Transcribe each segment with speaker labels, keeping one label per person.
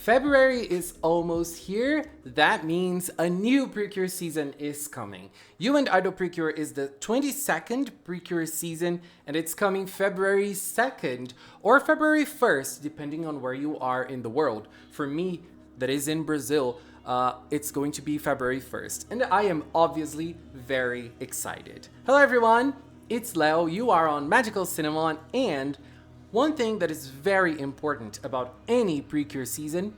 Speaker 1: February is almost here. That means a new PreCure season is coming. You and Idol PreCure is the 22nd PreCure season, and it's coming February 2nd or February 1st, depending on where you are in the world. For me, that is in Brazil, it's going to be February 1st, and I am obviously very excited. Hello everyone, it's Leo, you are on Magical Cinnamon, and one thing that is very important about any PreCure season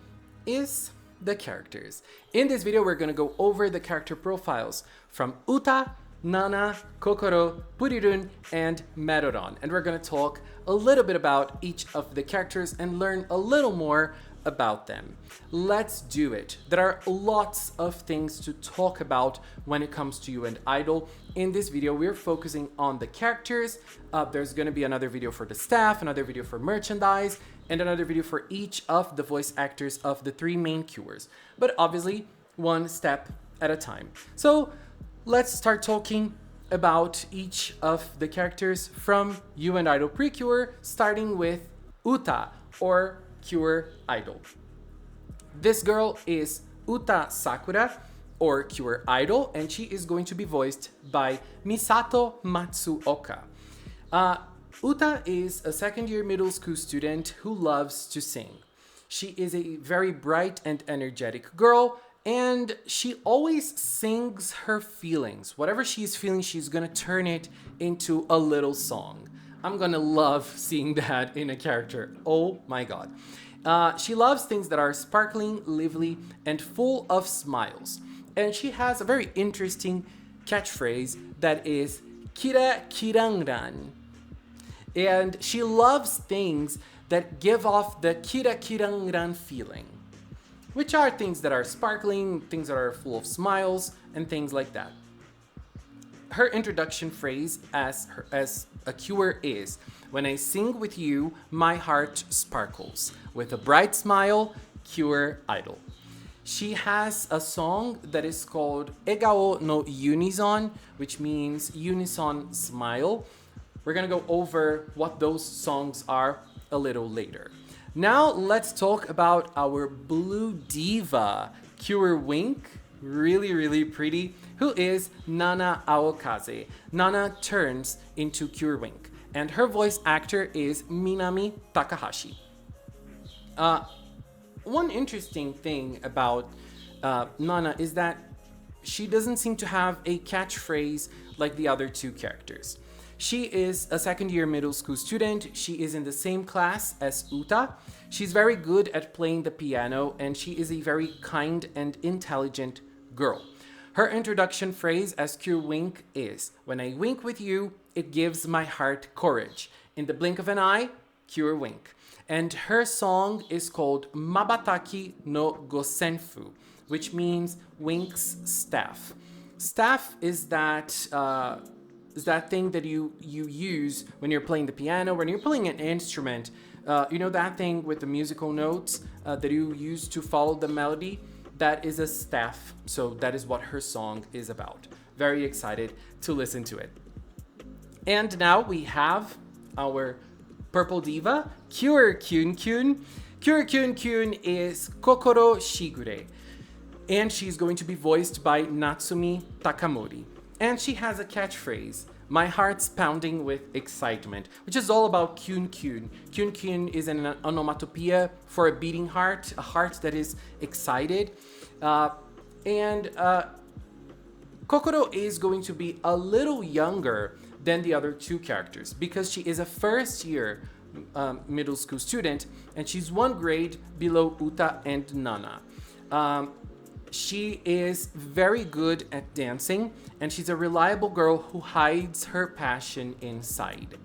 Speaker 1: is the characters. In this video, we're gonna go over the character profiles from Uta, Nana, Kokoro, Purirun, and Merodon. And we're gonna talk a little bit about each of the characters and learn a little more about them. Let's do it. There are lots of things to talk about when it comes to you and Idol. In this video, we're focusing on the characters. There's going to be another video for the staff, another video for merchandise, and another video for each of the voice actors of the three main cures. But obviously, one step at a time. So let's start talking about each of the characters from You and Idol PreCure, starting with Uta, or Cure Idol. This girl is Uta Sakura, or Cure Idol, and she is going to be voiced by Misato Matsuoka. Uta is a second-year middle school student who loves to sing. She is a very bright and energetic girl, and she always sings her feelings. Whatever she's feeling, she's gonna turn it into a little song. I'm gonna love seeing that in a character. Oh my god. She loves things that are sparkling, lively, and full of smiles. And she has a very interesting catchphrase that is Kira Kirangran. And she loves things that give off the Kira Kirangran feeling, which are things that are sparkling, things that are full of smiles, and things like that. Her introduction phrase as a cure is, "When I sing with you, my heart sparkles. With a bright smile, Cure Idol." She has a song that is called Egao no Unison, which means unison smile. We're gonna go over what those songs are a little later. Now let's talk about our blue diva, Cure Wink. Really pretty, who is Nana Aokaze. Nana turns into Cure Wink, and her voice actor is Minami Takahashi. One interesting thing about Nana is that she doesn't seem to have a catchphrase like the other two characters. She is a second-year middle school student. She is in the same class as Uta. She's very good at playing the piano, and she is a very kind and intelligent girl. Her introduction phrase as Cure Wink is, "When I wink with you, it gives my heart courage. In the blink of an eye, Cure Wink." And her song is called Mabataki no Gosenfu, which means Wink's staff. Staff is that thing that you use when you're playing the piano, when you're playing an instrument. You know that thing with the musical notes that you use to follow the melody? That is a staff, so that is what her song is about. Very excited to listen to it. And now we have our purple diva, Cure Kyun. Cure Kyun is Kokoro Shigure, and she's going to be voiced by Natsumi Takamori. And she has a catchphrase, "My heart's pounding with excitement," which is all about Kyun. Kyun is an onomatopoeia for a beating heart, a heart that is excited. Kokoro is going to be a little younger than the other two characters because she is a first-year middle school student, and she's one grade below Uta and Nana. She is very good at dancing, and she's a reliable girl who hides her passion inside.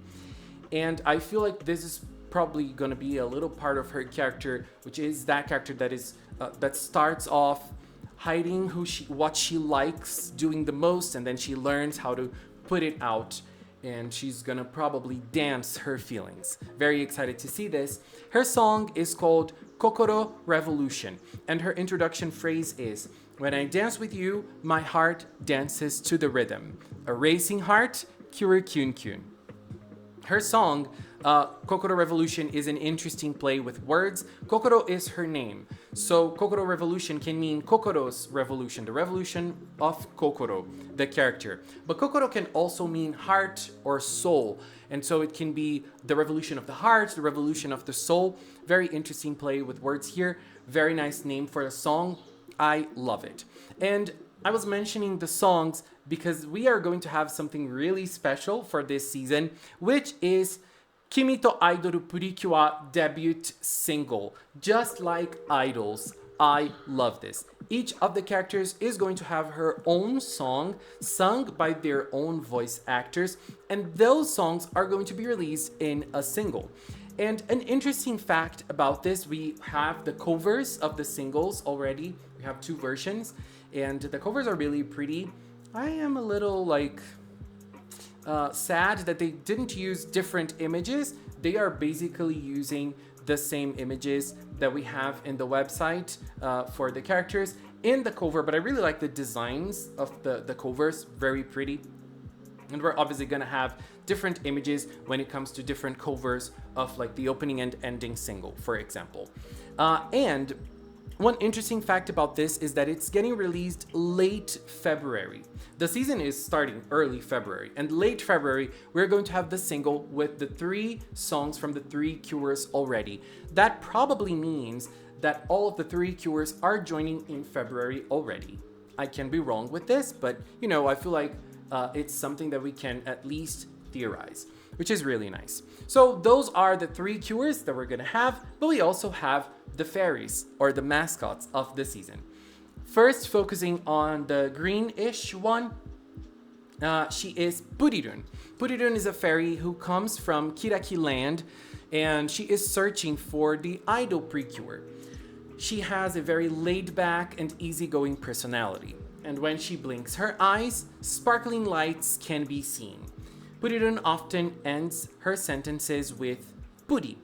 Speaker 1: And I feel like this is probably going to be a little part of her character, which is that character that starts off hiding what she likes doing the most, and then she learns how to put it out, and she's gonna probably dance her feelings. Very excited to see this. Her song is called Kokoro Revolution, and her introduction phrase is, "When I dance with you, my heart dances to the rhythm. A racing heart, Cure Kyun." Her song, Kokoro Revolution, is an interesting play with words. Kokoro is her name. So Kokoro Revolution can mean Kokoro's revolution, the revolution of Kokoro, the character. But Kokoro can also mean heart or soul. And so it can be the revolution of the heart, the revolution of the soul. Very interesting play with words here. Very nice name for a song. I love it. And I was mentioning the songs because we are going to have something really special for this season, which is Kimi to Aidolu Purikyu debut single. Just like idols, I love this. Each of the characters is going to have her own song sung by their own voice actors, and those songs are going to be released in a single. And an interesting fact about this, we have the covers of the singles already. We have 2 versions, and the covers are really pretty. I am a little sad that they didn't use different images. They are basically using the same images that we have in the website for the characters in the cover, but I really like the designs of the covers, very pretty. And we're obviously gonna have different images when it comes to different covers of like the opening and ending single, for example. And one interesting fact about this is that it's getting released late February. The season is starting early February, and late February, we're going to have the single with the 3 songs from the 3 Cures already. That probably means that all of the 3 Cures are joining in February already. I can be wrong with this, but you know, I feel like it's something that we can at least theorize, which is really nice. So those are the 3 Cures that we're gonna have, but we also have the fairies, or the mascots of the season. First, focusing on the greenish one, she is Purirun. Purirun is a fairy who comes from Kiraki land, and she is searching for the idol PreCure. She has a very laid-back and easygoing personality, and when she blinks her eyes, sparkling lights can be seen. Purirun often ends her sentences with Puri.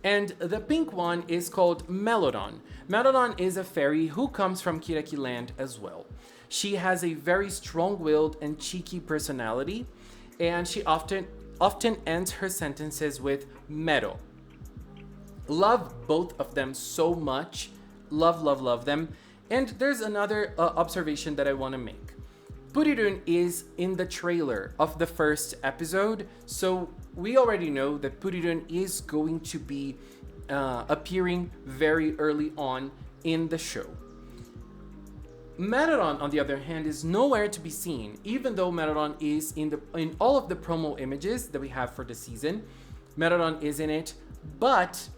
Speaker 1: And the pink one is called Melodon. Melodon is a fairy who comes from Kiraki land as well. She has a very strong-willed and cheeky personality, and she often ends her sentences with Mero. Love both of them so much. Love them. And there's another observation that I want to make. Purirun is in the trailer of the first episode, so we already know that Purirun is going to be appearing very early on in the show. Melodon, on the other hand, is nowhere to be seen, even though Melodon is in all of the promo images that we have for the season. Melodon is in it, but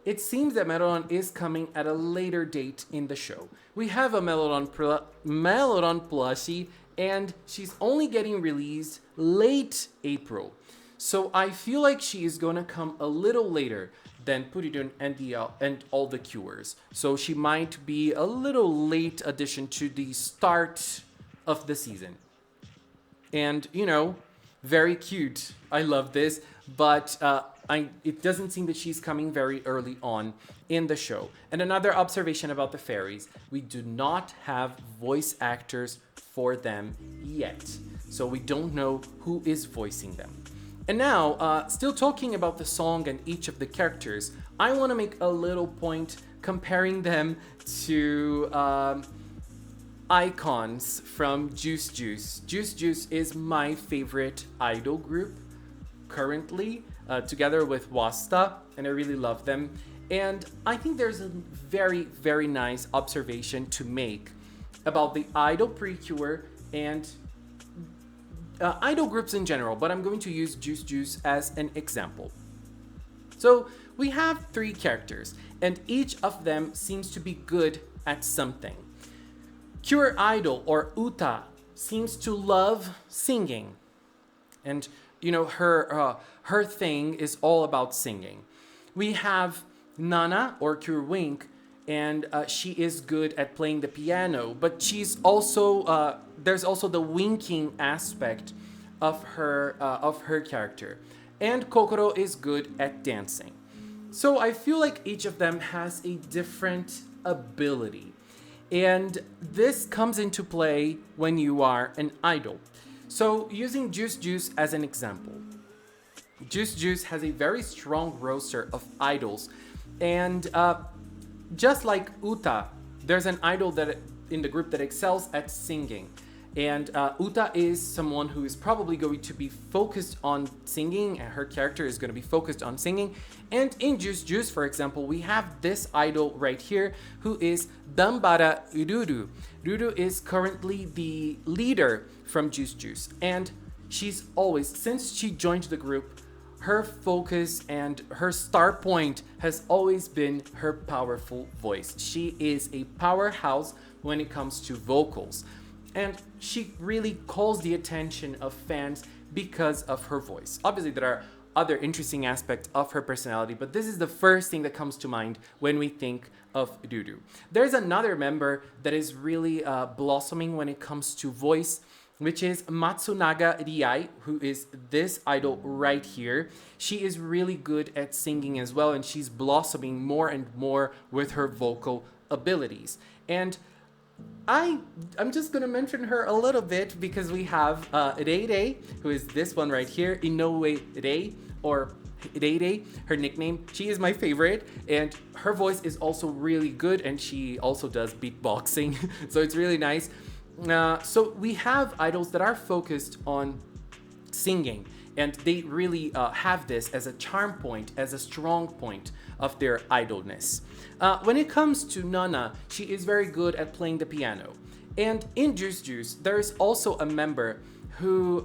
Speaker 1: it seems that Melodon is coming at a later date in the show. We have a Melodon plushie, and she's only getting released late April. So I feel like she is gonna come a little later than Purirun and all the Cures. So she might be a little late addition to the start of the season. And, you know, very cute. I love this, but it doesn't seem that she's coming very early on in the show. And another observation about the fairies, we do not have voice actors for them yet. So we don't know who is voicing them. And now, still talking about the song and each of the characters, I want to make a little point comparing them to icons from Juice Juice. Juice Juice is my favorite idol group currently, together with Wasta, and I really love them. And I think there's a very, very nice observation to make about the idol PreCure and idol groups in general, but I'm going to use Juice Juice as an example. So we have 3 characters, and each of them seems to be good at something. Cure Idol, or Uta, seems to love singing, and you know, her thing is all about singing. We have Nana, or Cure Wink, and she is good at playing the piano, but she's also there's also the winking aspect of her character. And Kokoro is good at dancing. So I feel like each of them has a different ability, and this comes into play when you are an idol. So using Juice Juice as an example, Juice Juice has a very strong roster of idols, and just like Uta, there's an idol that in the group that excels at singing. And Uta is someone who is probably going to be focused on singing, and her character is going to be focused on singing. And in Juice Juice, for example, we have this idol right here who is Dambara Ururu. Ruru is currently the leader from Juice Juice, and she's always, since she joined the group, her focus and her star point has always been her powerful voice. She is a powerhouse when it comes to vocals. And she really calls the attention of fans because of her voice. Obviously, there are other interesting aspects of her personality, but this is the first thing that comes to mind when we think of Ruru. There's another member that is really blossoming when it comes to voice, which is Matsunaga Riai, who is this idol right here. She is really good at singing as well, and she's blossoming more and more with her vocal abilities. And I'm just gonna mention her a little bit because we have Rei Rei, who is this one right here, Inoue Rei, or Rei Rei, her nickname. She is my favorite, and her voice is also really good, and she also does beatboxing, so it's really nice. So we have idols that are focused on singing, and they really have this as a charm point, as a strong point of their idolness. When it comes to Nana, she is very good at playing the piano. And in Juice Juice, there's also a member who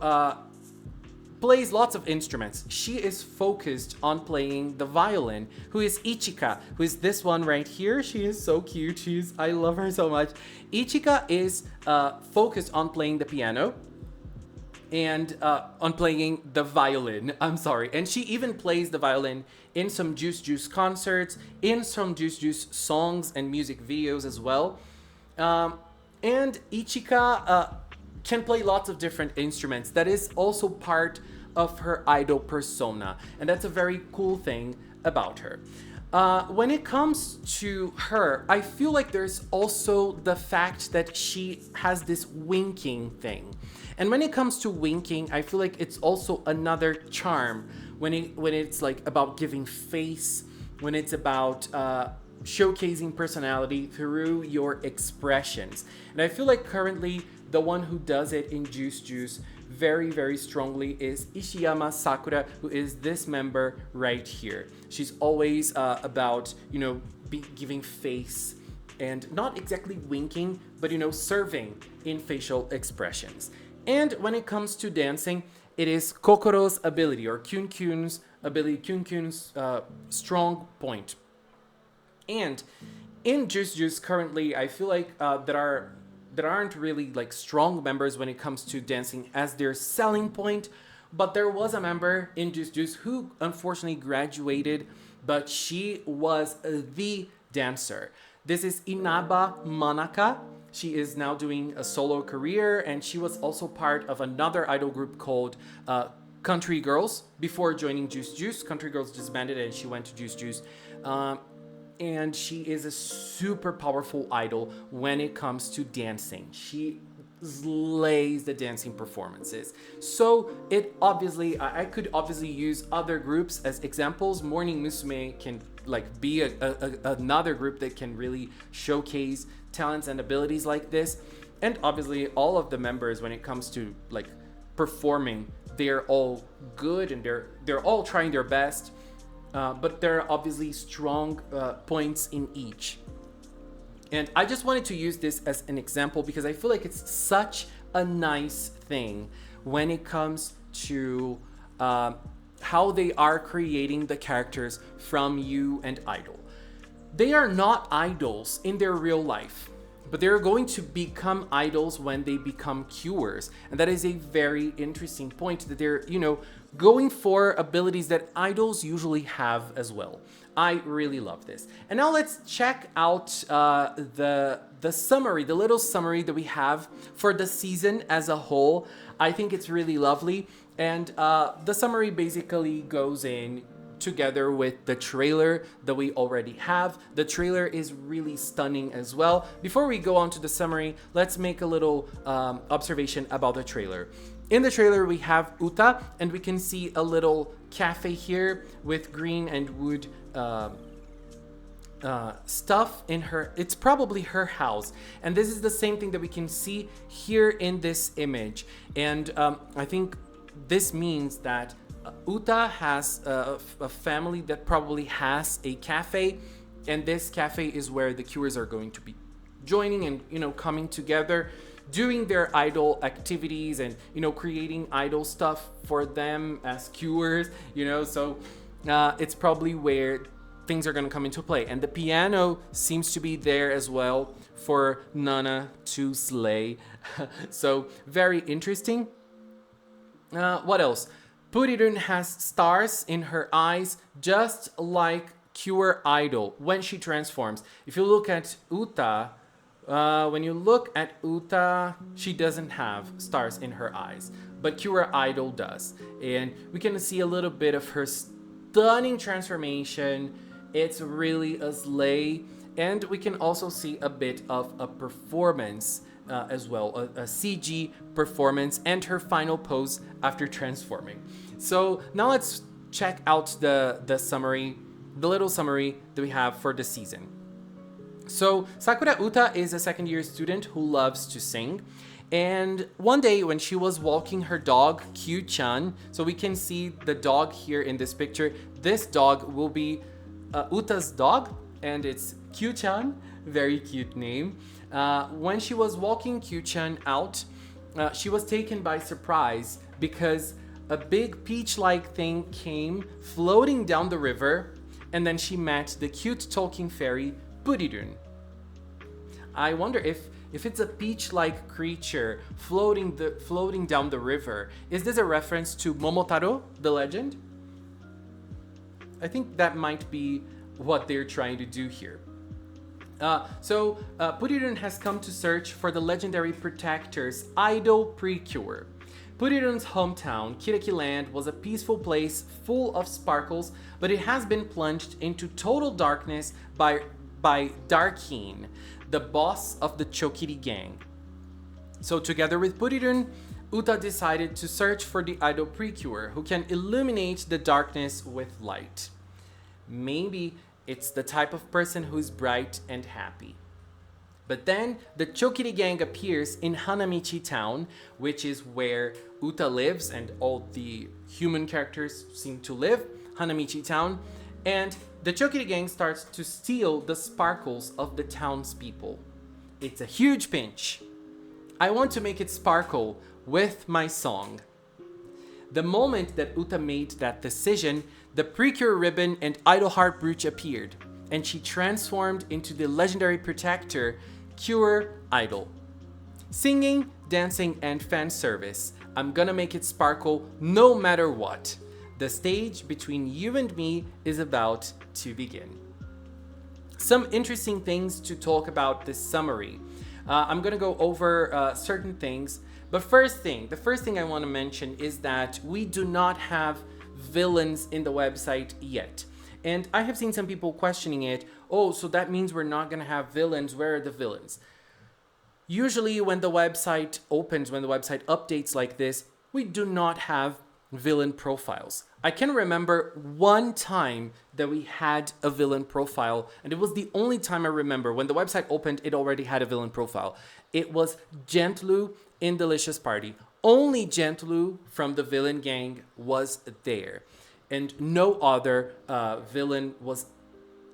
Speaker 1: plays lots of instruments. She is focused on playing the violin, who is Ichika, who is this one right here. She is so cute. I love her so much. Ichika is focused on playing the piano and on playing the violin. I'm sorry. And she even plays the violin in some Juice Juice concerts, in some Juice Juice songs and music videos as well. And Ichika can play lots of different instruments. That is also part of her idol persona, and that's a very cool thing about her. When it comes to her, I feel like there's also the fact that she has this winking thing. And when it comes to winking, I feel like it's also another charm when it's like about giving face, when it's about showcasing personality through your expressions. And I feel like currently the one who does it in Juice Juice very, very strongly is Ishiyama Sakura, who is this member right here. She's always about, giving face and not exactly winking, but, serving in facial expressions. And when it comes to dancing, it is Kokoro's ability, or Kyun's ability, Kyun's strong point. And in Juice Juice currently, I feel like there aren't really like strong members when it comes to dancing as their selling point, but there was a member in Juice Juice who unfortunately graduated, but she was the dancer. This is Inaba Manaka. She is now doing a solo career, and she was also part of another idol group called Country Girls before joining Juice Juice. Country Girls disbanded and she went to Juice Juice. And she is a super powerful idol when it comes to dancing. She slays the dancing performances. So I could obviously use other groups as examples. Morning Musume can be another group that can really showcase talents and abilities like this. And obviously all of the members, when it comes to performing, they're all good and they're all trying their best. But there are obviously strong points in each. And I just wanted to use this as an example because I feel like it's such a nice thing when it comes to how they are creating the characters from you and Idol. They are not idols in their real life, but they're going to become idols when they become cures. And that is a very interesting point, that they're, going for abilities that idols usually have as well. I really love this. And now let's check out the summary, the little summary that we have for the season as a whole. I think it's really lovely. And the summary basically goes in together with the trailer that we already have. The trailer is really stunning as well. Before we go on to the summary, let's make a little observation about the trailer. in the trailer, we have Uta, and we can see a little cafe here with green and wood stuff in her. It's probably her house, and this is the same thing that we can see here in this image. And I think this means that Uta has a family that probably has a cafe, and this cafe is where the Cures are going to be joining and, you know, coming together, doing their idol activities and, you know, creating idol stuff for them as Cures, you know. So it's probably where things are going to come into play. And the piano seems to be there as well for Nana to slay. So very interesting. What else? Purirun has stars in her eyes, just like Cure Idol when she transforms. If you look at Uta, she doesn't have stars in her eyes, but Cure Idol does. And we can see a little bit of her stunning transformation. It's really a slay. And we can also see a bit of a performance as well, a CG performance and her final pose after transforming. So now let's check out the summary, the little summary that we have for the season. So Sakura Uta is a second-year student who loves to sing. And one day when she was walking her dog, Kyun, so we can see the dog here in this picture. This dog will be Uta's dog, and it's Kyun, very cute name. When she was walking Kyun out, she was taken by surprise because a big peach-like thing came floating down the river, and then she met the cute talking fairy, Purirun. I wonder if it's a peach-like creature floating down the river. Is this a reference to Momotaro, the legend? I think that might be what they're trying to do here. So Purirun has come to search for the legendary protector's idol PreCure. Purirun's hometown, Kireki Land, was a peaceful place full of sparkles, but it has been plunged into total darkness by Darkin, the boss of the Chokiri gang. So together with Purirun, Uta decided to search for the idol PreCure, who can illuminate the darkness with light. Maybe it's the type of person who's bright and happy. But then the Chokiri gang appears in Hanamichi town, which is where Uta lives and all the human characters seem to live, Hanamichi town. And the Chokiri gang starts to steal the sparkles of the townspeople. It's a huge pinch. I want to make it sparkle with my song. The moment that Uta made that decision, the PreCure ribbon and idol heart brooch appeared, and she transformed into the legendary protector, Cure Idol. Singing, dancing, and fan service. I'm gonna make it sparkle no matter what. The stage between you and me is about to begin. Some interesting things to talk about this summary. I'm gonna go over certain things, but the first thing I want to mention is that we do not have villains in the website yet. And I have seen some people questioning it. Oh, so that means we're not gonna have villains. Where are the villains? Usually when the website opens, when the website updates like this, we do not have villain profiles. I can remember one time that we had a villain profile, and it was the only time I remember. When the website opened, it already had a villain profile. It was Gentlu in Delicious Party. Only Gentlu from the villain gang was there, and no other villain was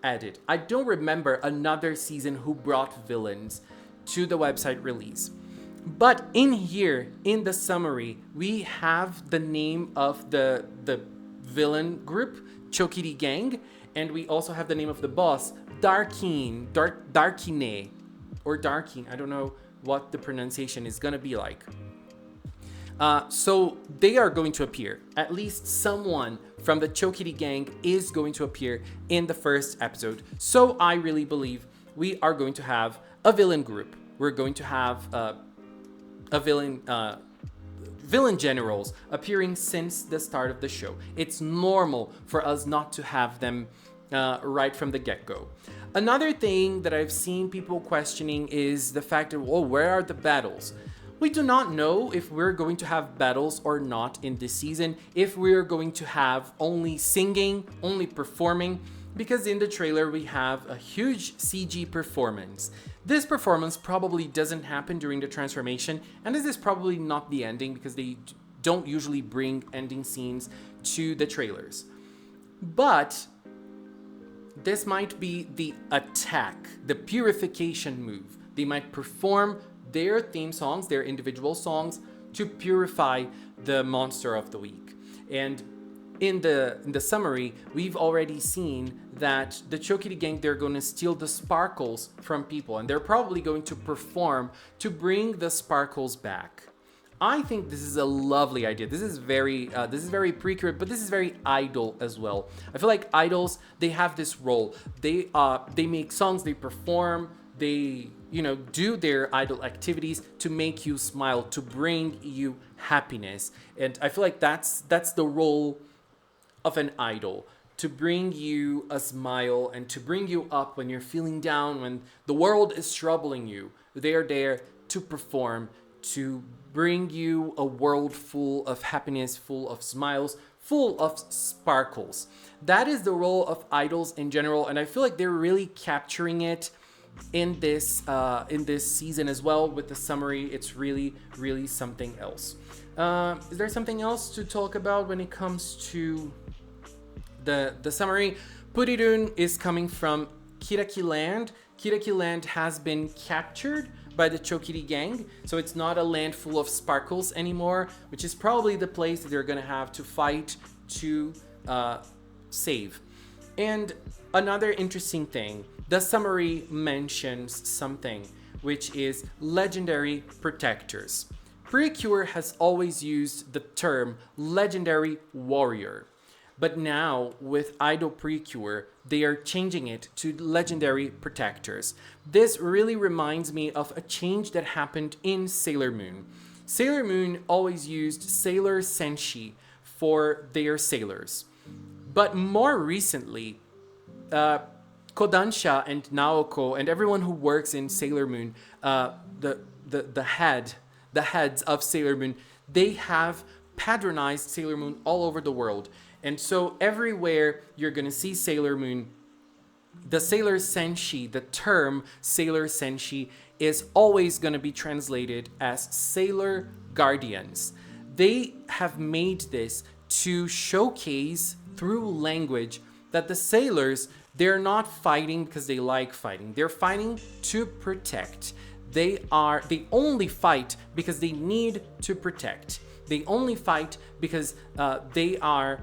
Speaker 1: added. I don't remember another season who brought villains to the website release. But in here, in the summary, we have the name of the villain group, Chokiri Gang, and we also have the name of the boss, Darkine, or Darkine. I don't know what the pronunciation is gonna be like. So they are going to appear. At least someone from the Chokiri Gang is going to appear in the first episode. So I really believe we are going to have a villain group. We're going to have a villain generals appearing since the start of the show. It's normal for us not to have them right from the get-go. Another thing that I've seen people questioning is the fact that, where are the battles? We do not know if we're going to have battles or not in this season, if we're going to have only singing, only performing, because in the trailer we have a huge CG performance. This performance probably doesn't happen during the transformation, and this is probably not the ending because they don't usually bring ending scenes to the trailers. But this might be the attack, the purification move. They might perform their theme songs, their individual songs, to purify the monster of the week. And in the summary, we've already seen that the Chokiri gang, they're going to steal the sparkles from people, and they're probably going to perform to bring the sparkles back. I think this is a lovely idea. This is very PreCure, but this is very idol as well. I feel like idols, they have this role. They make songs, they perform, they do their idol activities to make you smile, to bring you happiness. And I feel like that's the role of an idol, to bring you a smile and to bring you up when you're feeling down, when the world is troubling you. They're there to perform, to bring you a world full of happiness, full of smiles, full of sparkles. That is the role of idols in general, and I feel like they're really capturing it in this season as well. With the summary, it's really something else. Is there something else to talk about when it comes to the summary? Purirun is coming from Kiraki Land. Kiraki Land has been captured by the Chokiri gang, so it's not a land full of sparkles anymore, which is probably the place that they're gonna have to fight to save. And another interesting thing, the summary mentions something, which is legendary protectors. PreCure has always used the term legendary warrior, but now with Idol PreCure, they are changing it to legendary protectors. This really reminds me of a change that happened in Sailor Moon. Sailor Moon always used Sailor Senshi for their sailors. But more recently, Kodansha and Naoko and everyone who works in Sailor Moon, the heads of Sailor Moon, they have patronized Sailor Moon all over the world. And so everywhere you're gonna see Sailor Moon, the Sailor Senshi, the term Sailor Senshi is always gonna be translated as Sailor Guardians. They have made this to showcase through language that the sailors, they're not fighting because they like fighting. They're fighting to protect. They only fight because they need to protect. They only fight because they are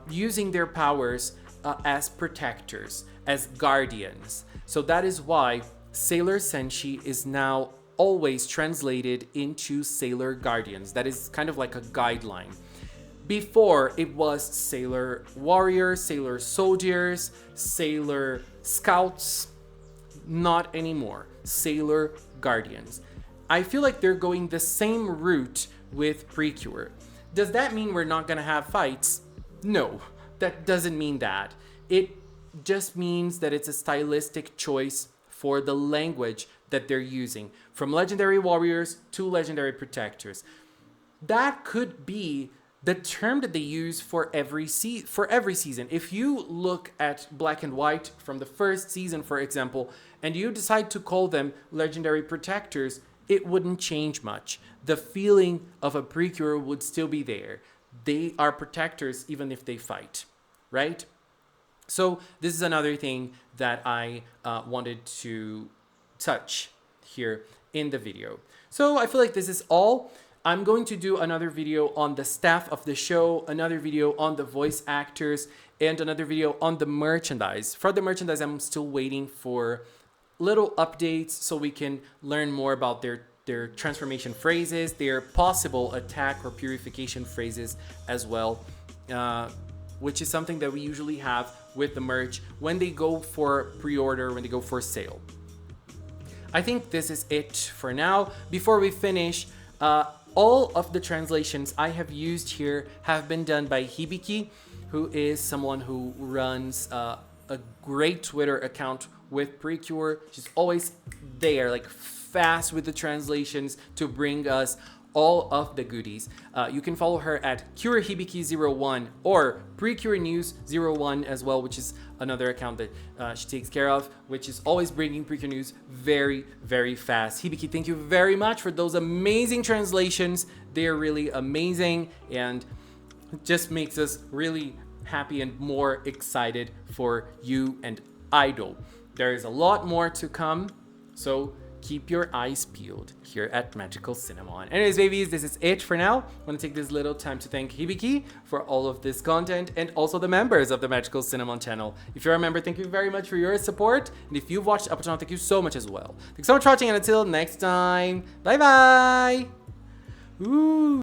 Speaker 1: using their powers as protectors, as guardians. So that is why Sailor Senshi is now always translated into Sailor Guardians. That is kind of like a guideline. Before, it was Sailor Warriors, Sailor Soldiers, Sailor Scouts. Not anymore. Sailor Guardians. I feel like they're going the same route with PreCure. Does that mean we're not gonna have fights? No, that doesn't mean that. It just means that it's a stylistic choice for the language that they're using, from legendary warriors to legendary protectors. That could be the term that they use for every season. If you look at Black and White from the first season, for example, and you decide to call them legendary protectors, it wouldn't change much. The feeling of a PreCure would still be there. They are protectors even if they fight, right? So this is another thing that I wanted to touch here in the video. So I feel like this is all. I'm going to do another video on the staff of the show, another video on the voice actors, and another video on the merchandise. For the merchandise, I'm still waiting for little updates so we can learn more about their transformation phrases, their possible attack or purification phrases as well, which is something that we usually have with the merch when they go for pre-order, when they go for sale. I think this is it for now. Before we finish, all of the translations I have used here have been done by Hibiki, who is someone who runs a great Twitter account with PreCure. She's always there, like fast with the translations to bring us all of the goodies. You can follow her at CureHibiki01 or PreCure News 01 as well, which is another account that she takes care of, which is always bringing PreCure News very, very fast. Hibiki, thank you very much for those amazing translations. They are really amazing and it just makes us really happy and more excited for you and Idol. There is a lot more to come, so keep your eyes peeled here at Magical Cinnamon. Anyways, babies, this is it for now. I want to take this little time to thank Hibiki for all of this content and also the members of the Magical Cinnamon channel. If you're a member, thank you very much for your support. And if you've watched up until now, thank you so much as well. Thanks so much for watching, and until next time, bye bye. Ooh.